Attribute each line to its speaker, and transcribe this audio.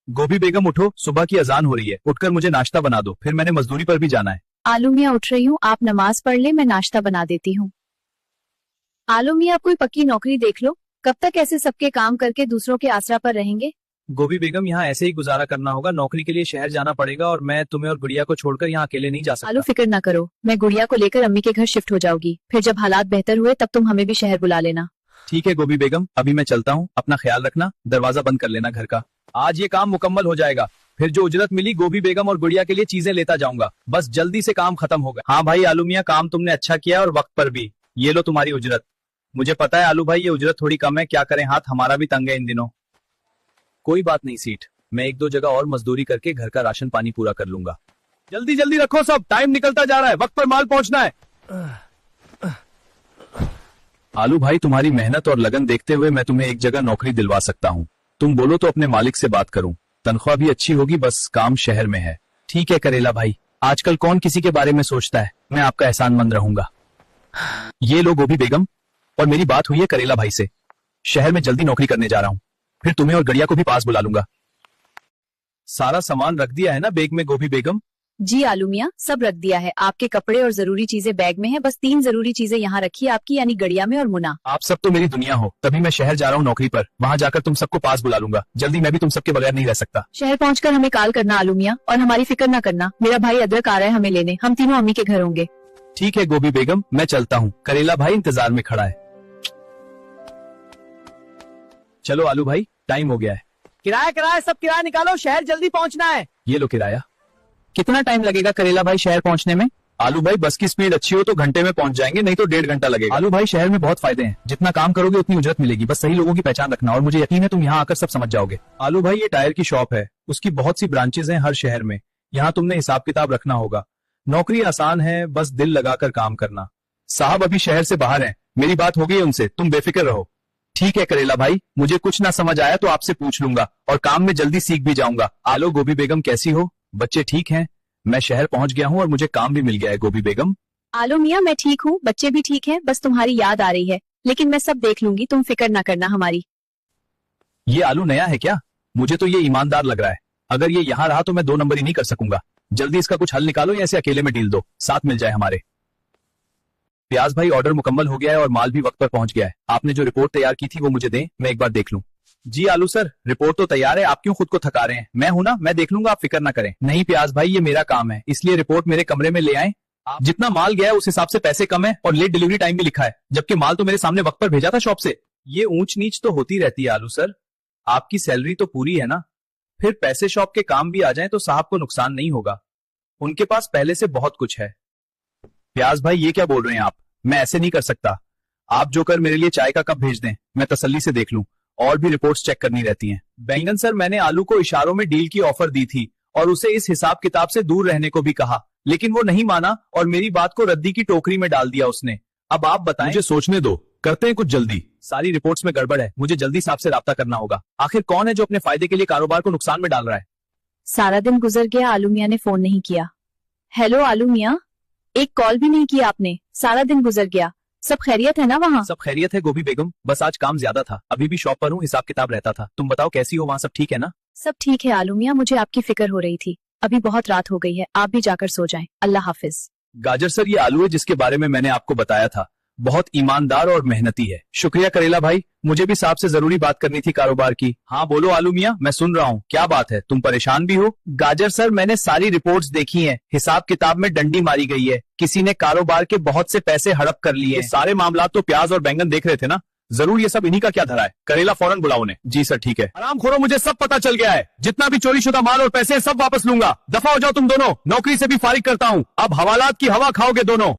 Speaker 1: गोभी बेगम उठो, सुबह की अजान हो रही है, उठकर मुझे नाश्ता बना दो, फिर मैंने मजदूरी पर भी जाना है।
Speaker 2: आलू मियाँ उठ रही हूँ, आप नमाज पढ़ ले, मैं नाश्ता बना देती हूँ। आलू मियाँ कोई पक्की नौकरी देख लो, कब तक ऐसे सबके काम करके दूसरों के आसरा पर रहेंगे।
Speaker 1: गोभी बेगम यहाँ ऐसे ही गुजारा करना होगा, नौकरी के लिए शहर जाना पड़ेगा और मैं तुम्हें और गुड़िया को छोड़कर यहाँ अकेले नहीं जा
Speaker 2: आलू
Speaker 1: सकता।
Speaker 2: फिक्र ना करो, मैं गुड़िया को लेकर अम्मी के घर शिफ्ट हो जाऊंगी, फिर जब हालात बेहतर हुए तब तुम हमें भी शहर बुला लेना।
Speaker 1: ठीक है गोभी बेगम, अभी मैं चलता हूँ, अपना ख्याल रखना, दरवाजा बंद कर लेना घर का। आज ये काम मुकम्मल हो जाएगा, फिर जो उजरत मिली गोभी बेगम और गुड़िया के लिए चीजें लेता जाऊंगा। बस जल्दी से काम खत्म होगा। हाँ भाई आलू मियाँ, काम तुमने अच्छा किया और वक्त पर भी। ये लो तुम्हारी उजरत। मुझे पता है आलू भाई ये उजरत थोड़ी कम है, क्या करें, हाथ हमारा भी तंग है इन दिनों। कोई बात नहीं सीठ, मैं एक दो जगह और मजदूरी करके घर का राशन पानी पूरा कर लूंगा। जल्दी जल्दी रखो सब, टाइम निकलता जा रहा है, वक्त पर माल पहुंचना है। आलू भाई तुम्हारी मेहनत और लगन देखते हुए मैं तुम्हें एक जगह नौकरी दिलवा सकता हूँ। तुम बोलो तो अपने मालिक से बात करूँ, तनख्वाह भी अच्छी होगी, बस काम शहर में है। ठीक है करेला भाई, आजकल कौन किसी के बारे में सोचता है, मैं आपका एहसानमंद रहूंगा। ये लो गोभी बेगम, और मेरी बात हुई है करेला भाई से, शहर में जल्दी नौकरी करने जा रहा हूँ, फिर तुम्हें और गड़िया को भी पास बुला लूंगा। सारा सामान रख दिया है ना बैग में गोभी बेगम?
Speaker 2: जी आलू मियाँ, सब रख दिया है, आपके कपड़े और जरूरी चीजें बैग में है, बस 3 जरूरी चीजें यहाँ रखी है आपकी, यानी गड़िया में और मुना।
Speaker 1: आप सब तो मेरी दुनिया हो, तभी मैं शहर जा रहा हूँ नौकरी पर, वहाँ जाकर तुम सबको पास बुला लूंगा। जल्दी, मैं भी तुम सबके बगैर नहीं रह सकता।
Speaker 2: शहर पहुँचकर हमें कॉल करना आलू मियाँ, और हमारी फिक्र ना करना, मेरा भाई अदरक आ रहा है हमें लेने, हम तीनों अम्मी के घर होंगे।
Speaker 1: ठीक है गोभी बेगम, मैं चलता हूँ, करेला भाई इंतजार में खड़ा है। चलो आलू भाई, टाइम हो गया है।
Speaker 3: किराया सब किराया निकालो, शहर जल्दी पहुंचना है।
Speaker 1: ये लो किराया।
Speaker 3: कितना टाइम लगेगा करेला भाई शहर पहुंचने में?
Speaker 1: आलू भाई बस की स्पीड अच्छी हो तो घंटे में पहुंच जाएंगे, नहीं तो 1.5 घंटा लगेगा। आलू भाई शहर में बहुत फायदे हैं, जितना काम करोगे उतनी उजरत मिलेगी, बस सही लोगों की पहचान रखना, और मुझे यकीन है तुम यहाँ आकर सब समझ जाओगे। आलू भाई ये टायर की शॉप है, उसकी बहुत सी ब्रांचेज हैं हर शहर में, यहाँ तुमने हिसाब किताब रखना होगा। नौकरी आसान है, बस दिल लगाकर काम करना। साहब अभी शहर से बाहर हैं, मेरी बात हो गई है उनसे, तुम बेफिक्र रहो। ठीक है करेला भाई, मुझे कुछ ना समझ आया तो आपसे पूछ लूंगा, और काम में जल्दी सीख भी जाऊंगा। आलो गोभी बेगम कैसी हो, बच्चे ठीक हैं? मैं शहर पहुंच गया हूं और मुझे काम भी मिल गया है गोभी बेगम।
Speaker 2: आलू मियाँ मैं ठीक हूँ, बच्चे भी ठीक हैं, बस तुम्हारी याद आ रही है, लेकिन मैं सब देख लूंगी, तुम फिक्र ना करना हमारी।
Speaker 1: ये आलू नया है क्या? मुझे तो ये ईमानदार लग रहा है, अगर ये यहाँ रहा तो मैं 2 नंबर ही नहीं कर सकूंगा। जल्दी इसका कुछ हल निकालो या इसे अकेले में डील दो, साथ मिल जाए हमारे। प्याज भाई ऑर्डर मुकम्मल हो गया है और माल भी वक्त पर पहुंच गया है, आपने जो रिपोर्ट तैयार की थी वो मुझे दें, मैं एक बार देख लूं। जी आलू सर, रिपोर्ट तो तैयार है, आप क्यों खुद को थका रहे हैं, मैं हूं ना, मैं देख लूंगा, आप फिक्र ना करें। नहीं प्याज भाई, ये मेरा काम है, इसलिए रिपोर्ट मेरे कमरे में ले आए। जितना माल गया है उस हिसाब से पैसे कम है और लेट डिलीवरी टाइम भी लिखा है, जबकि माल तो मेरे सामने वक्त पर भेजा था शॉप से। ये ऊंच नीच तो होती रहती है आलू सर, आपकी सैलरी तो पूरी है ना, फिर पैसे शॉप के काम भी आ जाए तो साहब को नुकसान नहीं होगा, उनके पास पहले से बहुत कुछ है। प्याज भाई ये क्या बोल रहे हैं आप, मैं ऐसे नहीं कर सकता, आप जो कर मेरे लिए चाय का कप भेज दें, मैं तसल्ली से देख लूं, और भी रिपोर्ट्स चेक करनी रहती हैं। बैंगन सर, मैंने आलू को इशारों में डील की ऑफर दी थी और उसे इस हिसाब किताब से दूर रहने को भी कहा, लेकिन वो नहीं माना और मेरी बात को रद्दी की टोकरी में डाल दिया उसने। अब आप बताएं। मुझे सोचने दो, करते हैं कुछ जल्दी, सारी रिपोर्ट्स में गड़बड़ है, मुझे जल्दी साहब से राब्ता करना होगा। आखिर कौन है जो अपने फायदे के लिए कारोबार को नुकसान में डाल रहा है।
Speaker 2: सारा दिन गुजर गया, आलू मियाँ ने फोन नहीं किया। हेलो आलू मियाँ, एक कॉल भी नहीं किया आपने, सारा दिन गुजर गया, सब खैरियत है ना वहाँ?
Speaker 1: सब खैरियत है गोभी बेगम, बस आज काम ज्यादा था, अभी भी शॉप पर हूँ, हिसाब किताब रहता था। तुम बताओ कैसी हो, वहाँ सब ठीक है ना?
Speaker 2: सब ठीक है आलू मियाँ, मुझे आपकी फिक्र हो रही थी, अभी बहुत रात हो गई है, आप भी जाकर सो जाएं, अल्लाह हाफिज।
Speaker 1: गाजर सर, ये आलू है जिसके बारे में मैंने आपको बताया था, बहुत ईमानदार और मेहनती है। शुक्रिया करेला भाई, मुझे भी साहब से जरूरी बात करनी थी कारोबार की। हाँ बोलो आलू मियाँ, मैं सुन रहा हूँ, क्या बात है, तुम परेशान भी हो? गाजर सर, मैंने सारी रिपोर्ट्स देखी हैं, हिसाब किताब में डंडी मारी गई है, किसी ने कारोबार के बहुत से पैसे हड़प कर लिए। ये सारे मामला तो प्याज और बैंगन देख रहे थे ना, जरूर ये सब इन्हीं का क्या धरा है। करेला फौरन बुलाओ उन्हें। जी सर ठीक है। आराम खोरो, मुझे सब पता चल गया है, जितना भी चोरी शुदा माल और पैसे सब वापस लूंगा। दफा हो जाओ तुम दोनों, नौकरी से भी फारिग करता हूँ, अब हवालात की हवा खाओगे दोनों।